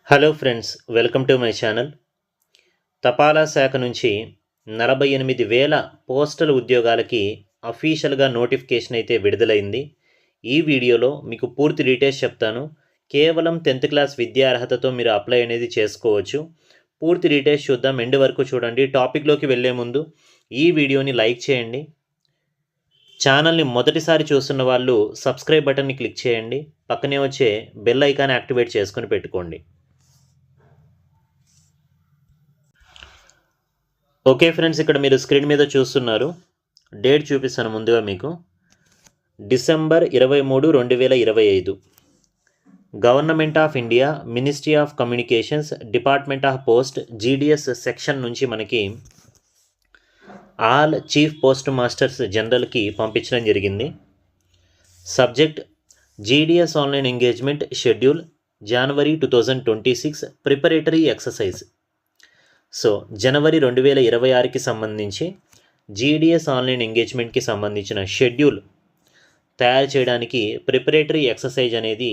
Hello friends, welcome to my channel. తపాలా శాఖ నుంచి 48,000 పోస్టల్ ఉద్యోగాలకి అఫీషియల్గా నోటిఫికేషన్ అయితే విడుదలైంది. ఈ వీడియోలో మీకు పూర్తి డీటెయిల్స్ చెప్తాను. కేవలం 10th క్లాస్ విద్యా అర్హతతో మీరు అప్లై అనేది చేసుకోవచ్చు. పూర్తి డీటెయిల్స్ చూద్దాం, ఎండ్ వరకు చూడండి. టాపిక్లోకి వెళ్ళే ముందు ఈ వీడియోని లైక్ చేయండి. ఛానల్ని మొదటిసారి చూస్తున్న వాళ్ళు సబ్స్క్రైబ్ బటన్ని క్లిక్ చేయండి. పక్కనే వచ్చే బెల్ ఐకాన్ యాక్టివేట్ చేసుకొని పెట్టుకోండి. ఓకే ఫ్రెండ్స్, ఇక్కడ మీరు స్క్రీన్ మీద చూస్తున్నారు. డేట్ చూపిస్తాను ముందుగా మీకు. December 23, 2025. Government of India, ministry of communications, department of post, GDS section నుంచి మనకి ఆల్ చీఫ్ పోస్ట్ మాస్టర్స్ జనరల్కి పంపించడం జరిగింది. Subject GDS online engagement schedule January 2026 preparatory exercise. So జనవరి 2026కి సంబంధించి జీడిఎస్ ఆన్లైన్ ఎంగేజ్మెంట్కి సంబంధించిన షెడ్యూల్ తయారు చేయడానికి ప్రిపరేటరీ ఎక్సర్సైజ్ అనేది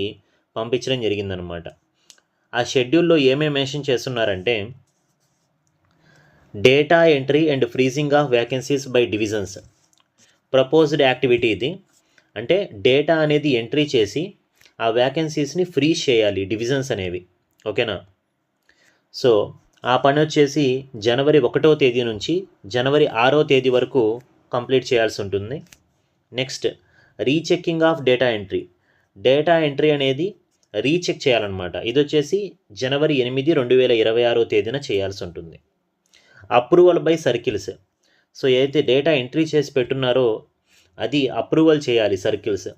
పంపించడం జరిగిందనమాట. ఆ షెడ్యూల్లో ఏమేమి మెన్షన్ చేస్తున్నారంటే, data entry and freezing of vacancies by divisions. Proposed activity ఇది. అంటే డేటా అనేది ఎంట్రీ చేసి ఆ వ్యాకెన్సీస్ని ఫ్రీజ్ చేయాలి, డివిజన్స్ అనేవి. ఓకేనా? సో ఆ పని వచ్చేసి జనవరి 1వ తేదీ నుంచి జనవరి 6వ తేదీ వరకు కంప్లీట్ చేయాల్సి ఉంటుంది. Next, rechecking of data entry. Data entry అనేది రీచెక్ చేయాలన్నమాట. ఇది వచ్చేసి జనవరి 8, 2026వ తేదీన చేయాల్సి ఉంటుంది. Approval by circles. సో ఏదైతే డేటా ఎంట్రీ చేసి పెట్టున్నారో అది అప్రూవల్ చేయాలి సర్కిల్స్.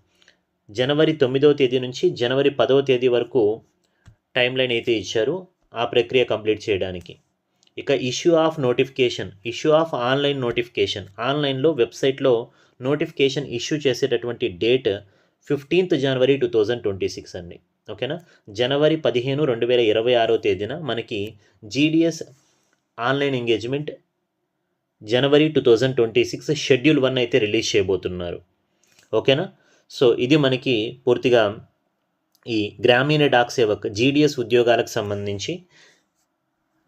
జనవరి 9వ తేదీ నుంచి జనవరి 10వ తేదీ వరకు టైం లైన్ అయితే ఇచ్చారు ఆ ప్రక్రియ కంప్లీట్ చేయడానికి. ఇక issue of notification, issue of online notification. ఆన్లైన్లో వెబ్సైట్లో నోటిఫికేషన్ ఇష్యూ చేసేటటువంటి డేట్ 15th జనవరి 2026 అండి. ఓకేనా? జనవరి 15, 2026వ తేదీన మనకి జీడిఎస్ ఆన్లైన్ ఎంగేజ్మెంట్ జనవరి 2026 షెడ్యూల్ 1 అయితే రిలీజ్ చేయబోతున్నారు. ఓకేనా? సో ఇది మనకి పూర్తిగా ఈ గ్రామీణ డాక్ సేవక్ జీడిఎస్ ఉద్యోగాలకు సంబంధించి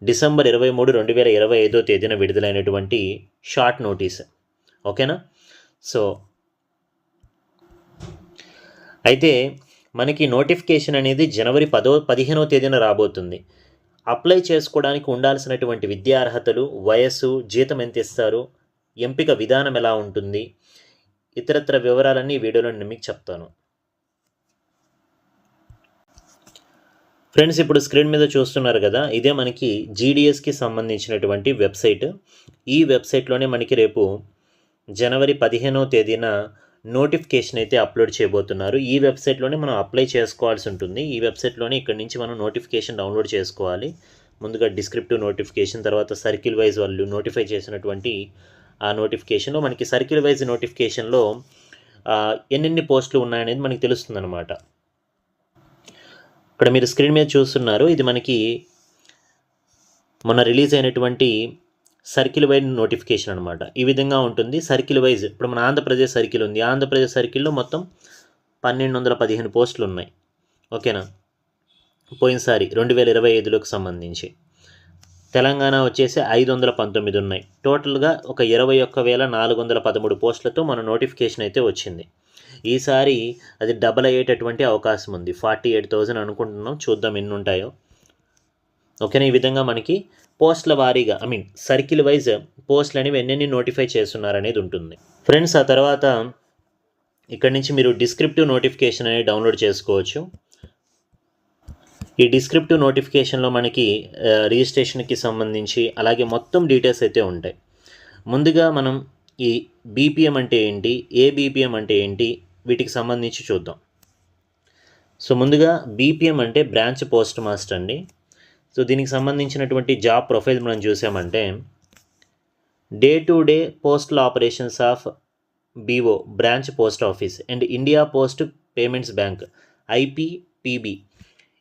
డిసెంబర్ 23, 2025వ తేదీన విడుదలైనటువంటి షార్ట్ నోటీస్. ఓకేనా? సో అయితే మనకి నోటిఫికేషన్ అనేది జనవరి 15వ తేదీన రాబోతుంది. అప్లై చేసుకోవడానికి ఉండాల్సినటువంటి విద్యా అర్హతలు, వయస్సు, జీతం ఎంత ఇస్తారు, ఎంపిక విధానం ఎలా ఉంటుంది, ఇతరత్ర వివరాలన్నీ ఈ వీడియోలో నేను మీకు చెప్తాను. ఫ్రెండ్స్, ఇప్పుడు స్క్రీన్ మీద చూస్తున్నారు కదా, ఇదే మనకి జీడిఎస్కి సంబంధించినటువంటి వెబ్సైట్. ఈ వెబ్సైట్లోనే మనకి రేపు జనవరి 15వ తేదీన నోటిఫికేషన్ అయితే అప్లోడ్ చేయబోతున్నారు. ఈ వెబ్సైట్లోనే మనం అప్లై చేసుకోవాల్సి ఉంటుంది. ఈ వెబ్సైట్లోనే ఇక్కడి నుంచి మనం నోటిఫికేషన్ డౌన్లోడ్ చేసుకోవాలి. ముందుగా డిస్క్రిప్టివ్ నోటిఫికేషన్, తర్వాత సర్కిల్ వైజ్ వాళ్ళు నోటిఫై చేసినటువంటి ఆ నోటిఫికేషన్లో మనకి సర్కిల్ వైజ్ నోటిఫికేషన్లో ఎన్నెన్ని పోస్టులు ఉన్నాయనేది మనకి తెలుస్తుంది అనమాట. ఇక్కడ మీరు స్క్రీన్ మీద చూస్తున్నారు, ఇది మనకి మొన్న రిలీజ్ అయినటువంటి సర్కిల్ వైజ్ నోటిఫికేషన్ అనమాట. ఈ విధంగా ఉంటుంది సర్కిల్ వైజ్. ఇప్పుడు మన ఆంధ్రప్రదేశ్ సర్కిల్ ఉంది. ఆంధ్రప్రదేశ్ సర్కిల్లో మొత్తం 1215 పోస్టులు ఉన్నాయి. ఓకేనా? పోయినసారి 2025లోకి సంబంధించి. తెలంగాణ వచ్చేసి 519 ఉన్నాయి. టోటల్గా ఒక 21,413 పోస్టులతో మన నోటిఫికేషన్ అయితే వచ్చింది. ఈసారి అది డబల్ అయ్యేటటువంటి అవకాశం ఉంది. 48,000 అనుకుంటున్నాం, చూద్దాం ఎన్ని ఉంటాయో. ఓకేనా? ఈ విధంగా మనకి పోస్టుల వారీగా సర్కిల్ వైజ్ పోస్టులు అనేవి ఎన్నెన్ని నోటిఫై చేస్తున్నారు అనేది ఉంటుంది. ఫ్రెండ్స్, ఆ తర్వాత ఇక్కడ నుంచి మీరు డిస్క్రిప్టివ్ నోటిఫికేషన్ అనేది డౌన్లోడ్ చేసుకోవచ్చు. ఈ డిస్క్రిప్టివ్ నోటిఫికేషన్లో మనకి రిజిస్ట్రేషన్కి సంబంధించి అలాగే మొత్తం డీటెయిల్స్ అయితే ఉంటాయి. ముందుగా మనం ఈ బీపీఎం అంటే ఏంటి, ఏబీపీఎం అంటే ఏంటి, వీటికి సంబంధించి చూద్దాం. సో ముందుగా బీపీఎం అంటే బ్రాంచ్ పోస్ట్ మాస్టర్ అండి. సో దీనికి సంబంధించినటువంటి జాబ్ ప్రొఫైల్ మనం చూసామంటే, day to day postal operations of BO branch post office and India post payments bank IPPB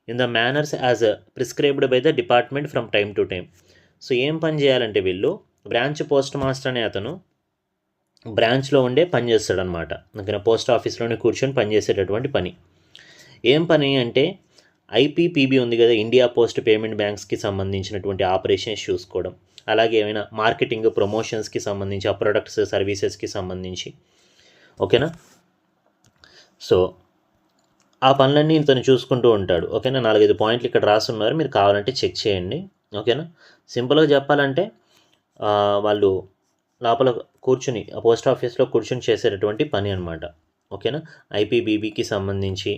in the manners as prescribed by the department from time to time. So ఏం పని చేయాలంటే వీళ్ళు, branch post master అనే అతను బ్రాంచ్లో ఉండే పని చేస్తాడనమాట. Post ఆఫీస్లోనే కూర్చొని పనిచేసేటటువంటి పని. ఏం పని అంటే, ఐపీపీబీ ఉంది కదా, ఇండియా పోస్ట్ పేమెంట్ బ్యాంక్స్కి సంబంధించినటువంటి ఆపరేషన్స్ చూసుకోవడం, అలాగే ఏమైనా మార్కెటింగ్ ప్రమోషన్స్కి సంబంధించి ఆ ప్రొడక్ట్స్ సర్వీసెస్కి సంబంధించి. ఓకేనా. సో ఆ పనులన్నీ ఇతను చూసుకుంటూ ఉంటాడు. ఓకేనా. 4-5 పాయింట్లు ఇక్కడ రాసున్నారు, మీరు కావాలంటే చెక్ చేయండి. ఓకేనా. సింపుల్గా చెప్పాలంటే వాళ్ళు లోపల కూర్చుని పోస్ట్ ఆఫీస్లో కూర్చుని చేసేటటువంటి పని అనమాట. ఓకేనా. ఐపీబీబీకి సంబంధించి,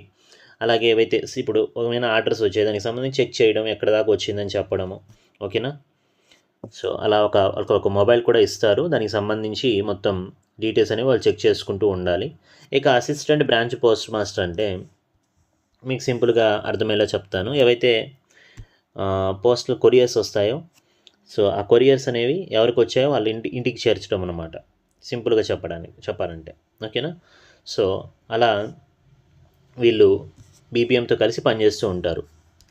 అలాగే ఏవైతే ఇప్పుడు ఏమైనా ఆర్డర్స్ వచ్చాయి దానికి సంబంధించి చెక్ చేయడం, ఎక్కడ దాకా వచ్చిందని చెప్పడము. ఓకేనా. సో అలా ఒక మొబైల్ కూడా ఇస్తారు, దానికి సంబంధించి మొత్తం డీటెయిల్స్ అనేవి వాళ్ళు చెక్ చేసుకుంటూ ఉండాలి. ఇక అసిస్టెంట్ బ్రాంచ్ పోస్ట్ మాస్టర్ అంటే మీకు సింపుల్గా అర్థమయ్యేలా చెప్తాను. ఏవైతే పోస్టల్ కొరియర్స్ వస్తాయో, సో ఆ కొరియర్స్ అనేవి ఎవరికి వచ్చాయో వాళ్ళ ఇంటికి చేర్చడం అనమాట, సింపుల్గా చెప్పాలంటే. ఓకేనా. సో అలా వీళ్ళు బీపీఎంతో కలిసి పనిచేస్తూ ఉంటారు.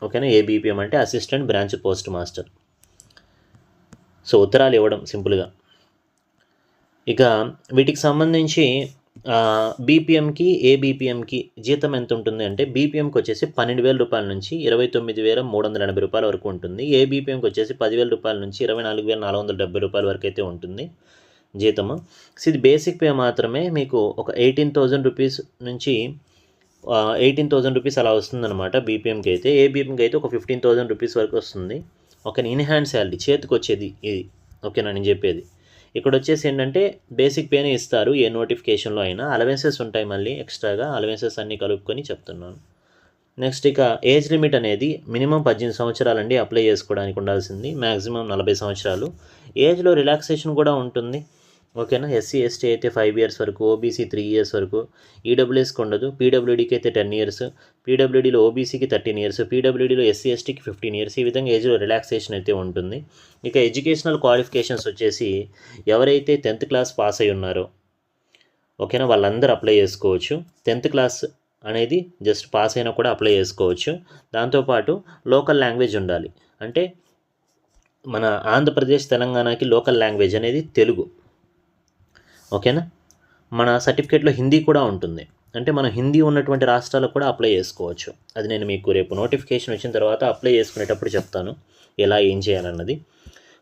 ఓకేనా. ఏ బీపీఎం అంటే assistant branch post master. So ఉత్తరాలు ఇవ్వడం సింపుల్గా. ఇక వీటికి సంబంధించి బీపీఎంకి ఏబీపీఎంకి జీతం ఎంత ఉంటుంది అంటే, బీపీఎంకి వచ్చేసి 12,000 రూపాయల నుంచి 29,380 రూపాయల వరకు ఉంటుంది. ఏబీపీఎంకి వచ్చేసి 10,000 రూపాయల నుంచి 24,470 రూపాయల వరకు అయితే ఉంటుంది జీతము. సో ఇది బేసిక్ పే మాత్రమే. మీకు ఒక 18,000 రూపీస్ నుంచి 18,000 రూపీస్ అలా వస్తుందన్నమాట బీపీఎంకి అయితే. ఏబీపీఎంకి అయితే ఒక 15,000 రూపీస్ వరకు వస్తుంది. ఓకేనా. ఇన్ హ్యాండ్ శాలరీ చేతికి వచ్చేది ఇది. ఓకేనా నేను చెప్పేది. ఇక్కడ వచ్చేసి ఏంటంటే బేసిక్ పేనే ఇస్తారు ఏ నోటిఫికేషన్లో అయినా. అలవెన్సెస్ ఉంటాయి మళ్ళీ ఎక్స్ట్రాగా, అలవెన్సెస్ అన్నీ కలుపుకొని చెప్తున్నాను. నెక్స్ట్ ఇక ఏజ్ లిమిట్ అనేది మినిమం 18 సంవత్సరాలండి అప్లై చేసుకోవడానికి ఉండాల్సింది, మ్యాక్సిమం 40 సంవత్సరాలు. ఏజ్లో రిలాక్సేషన్ కూడా ఉంటుంది. ఓకేనా. ఎస్సీ ఎస్టీ అయితే 5 ఇయర్స్ వరకు, ఓబీసీ 3 ఇయర్స్ వరకు, ఈడబ్ల్యూఎస్కి ఉండదు. పీడబ్ల్యూడీకి అయితే 10 ఇయర్స్, పీడబ్ల్యూడీలో ఓబీసీకి 13 ఇయర్స్, పీడబ్ల్యూడీలో ఎస్సీ ఎస్టీకి 15 ఇయర్స్. ఈ విధంగా ఏజ్లో రిలాక్సేషన్ అయితే ఉంటుంది. ఇక ఎడ్యుకేషనల్ క్వాలిఫికేషన్స్ వచ్చేసి ఎవరైతే 10th క్లాస్ పాస్ అయి ఉన్నారో, ఓకేనా, వాళ్ళందరూ అప్లై చేసుకోవచ్చు. 10th క్లాస్ అనేది జస్ట్ పాస్ అయినా కూడా అప్లై చేసుకోవచ్చు. దాంతోపాటు లోకల్ లాంగ్వేజ్ ఉండాలి. అంటే మన ఆంధ్రప్రదేశ్ తెలంగాణకి లోకల్ లాంగ్వేజ్ అనేది తెలుగు. ఓకేనా. మన సర్టిఫికేట్లో హిందీ కూడా ఉంటుంది. అంటే మనం హిందీ ఉన్నటువంటి రాష్ట్రాలకు కూడా అప్లై చేసుకోవచ్చు. అది నేను మీకు రేపు నోటిఫికేషన్ వచ్చిన తర్వాత అప్లై చేసుకునేటప్పుడు చెప్తాను ఎలా ఏం చేయాలన్నది.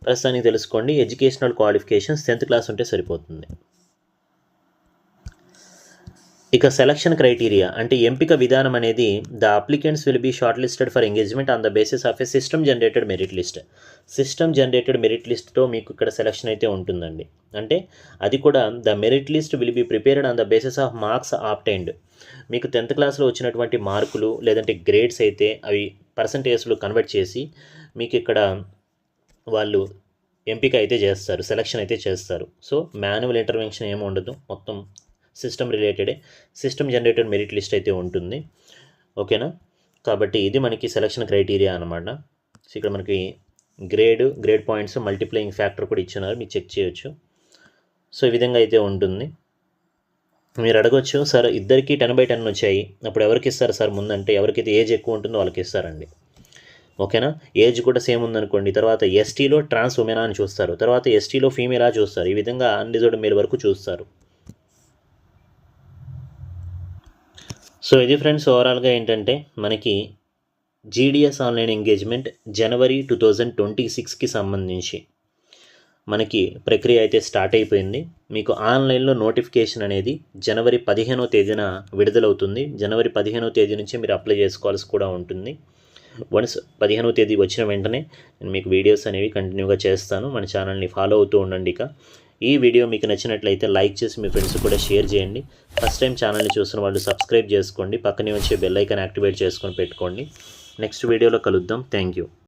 ప్రస్తుతానికి తెలుసుకోండి. ఎడ్యుకేషనల్ క్వాలిఫికేషన్స్ 10th క్లాస్ ఉంటే సరిపోతుంది. ఇక సెలక్షన్ క్రైటీరియా అంటే ఎంపిక విధానం అనేది, the applicants will be shortlisted for engagement on the basis of a system generated merit list. System generated merit లిస్ట్తో మీకు ఇక్కడ సెలక్షన్ అయితే ఉంటుందండి. అంటే అది కూడా the merit list will be prepared on the basis of marks obtained. మీకు 10th క్లాస్లో వచ్చినటువంటి మార్కులు లేదంటే గ్రేడ్స్ అయితే అవి పర్సంటేజ్లు కన్వర్ట్ చేసి మీకు ఇక్కడ వాళ్ళు ఎంపిక అయితే చేస్తారు, సెలక్షన్ అయితే చేస్తారు. సో మాన్యువల్ ఇంటర్వెన్షన్ ఏమి ఉండదు, మొత్తం సిస్టమ్ రిలేటెడే. సిస్టమ్ జనరేటెడ్ మెరిట్ లిస్ట్ అయితే ఉంటుంది. ఓకేనా. కాబట్టి ఇది మనకి సెలక్షన్ క్రైటీరియా అనమాట. సో ఇక్కడ మనకి గ్రేడ్ పాయింట్స్ మల్టిప్లయింగ్ ఫ్యాక్టర్ కూడా ఇచ్చినారు, మీరు చెక్ చేయొచ్చు. సో ఈ విధంగా అయితే ఉంటుంది. మీరు అడగొచ్చు, సార్ ఇద్దరికి 10/10 వచ్చాయి, అప్పుడు ఎవరికి ఇస్తారు సార్ ముందంటే, ఎవరికైతే ఏజ్ ఎక్కువ ఉంటుందో వాళ్ళకి ఇస్తారండి. ఓకేనా. ఏజ్ కూడా సేమ్ ఉందనుకోండి, తర్వాత ఎస్టీలో ట్రాన్స్ ఉమెనా అని చూస్తారు, తర్వాత ఎస్టీలో ఫీమేలా చూస్తారు. ఈ విధంగా అన్రిజర్వ్డ్ మేల్ వరకు చూస్తారు. సో ఇది ఫ్రెండ్స్ ఓవరాల్గా ఏంటంటే మనకి జీడిఎస్ ఆన్లైన్ ఎంగేజ్మెంట్ జనవరి 2026కి సంబంధించి మనకి ప్రక్రియ అయితే స్టార్ట్ అయిపోయింది. మీకు ఆన్లైన్లో నోటిఫికేషన్ అనేది జనవరి 15వ తేదీన విడుదలవుతుంది. జనవరి 15వ తేదీ నుంచి మీరు అప్లై చేసుకోవాల్సి కూడా ఉంటుంది. వన్స్ 15వ తేదీ వచ్చిన వెంటనే నేను మీకు వీడియోస్ అనేవి కంటిన్యూగా చేస్తాను. మన ఛానల్ని ఫాలో అవుతూ ఉండండి. ఇక ఈ వీడియో మీకు నచ్చినట్లయితే లైక్ చేసి మీ ఫ్రెండ్స్ కూడా షేర్ చేయండి. ఫస్ట్ టైం ఛానల్ని చూస్తున్న వాళ్ళు సబ్స్క్రైబ్ చేసుకోండి, పక్కనే వచ్చే బెల్ ఐకాన్ యాక్టివేట్ చేసుకొని పెట్టుకోండి. నెక్స్ట్ వీడియోలో కలుద్దాం. Thank you.